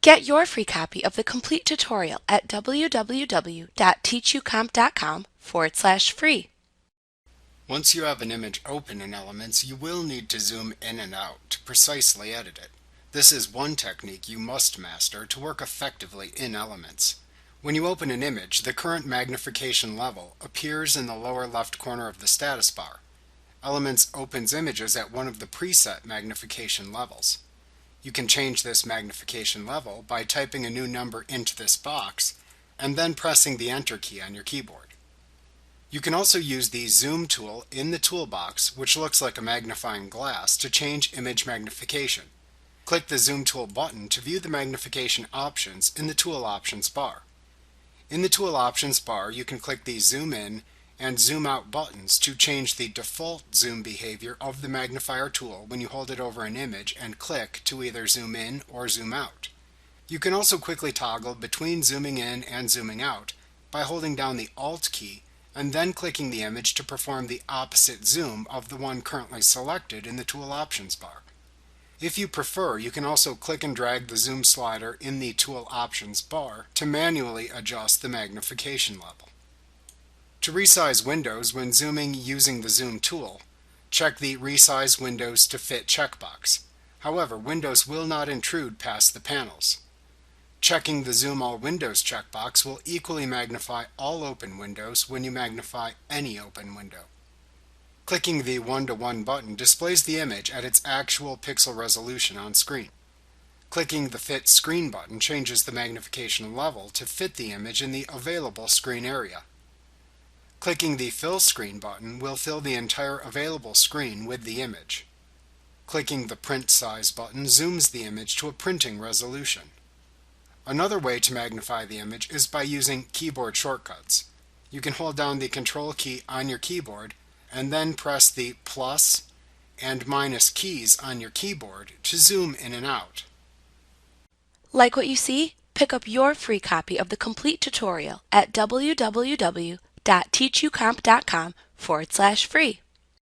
Get your free copy of the complete tutorial at www.teachucomp.com/free. Once you have an image open in Elements, you will need to zoom in and out to precisely edit it. This is one technique you must master to work effectively in Elements. When you open an image, the current magnification level appears in the lower left corner of the status bar. Elements opens images at one of the preset magnification levels. You can change this magnification level by typing a new number into this box and then pressing the Enter key on your keyboard. You can also use the Zoom tool in the toolbox, which looks like a magnifying glass, to change image magnification. Click the Zoom tool button to view the magnification options in the Tool Options bar. In the Tool Options bar, you can click the Zoom In and Zoom Out buttons to change the default zoom behavior of the magnifier tool when you hold it over an image and click to either zoom in or zoom out. You can also quickly toggle between zooming in and zooming out by holding down the Alt key and then clicking the image to perform the opposite zoom of the one currently selected in the Tool Options bar. If you prefer, you can also click and drag the zoom slider in the Tool Options bar to manually adjust the magnification level. To resize windows when zooming using the Zoom tool, check the Resize Windows to Fit checkbox. However, windows will not intrude past the panels. Checking the Zoom All Windows checkbox will equally magnify all open windows when you magnify any open window. Clicking the 1:1 button displays the image at its actual pixel resolution on screen. Clicking the Fit Screen button changes the magnification level to fit the image in the available screen area. Clicking the Fill Screen button will fill the entire available screen with the image. Clicking the Print Size button zooms the image to a printing resolution. Another way to magnify the image is by using keyboard shortcuts. You can hold down the Control key on your keyboard and then press the plus and minus keys on your keyboard to zoom in and out. Like what you see? Pick up your free copy of the complete tutorial at www.teachucomp.com/free.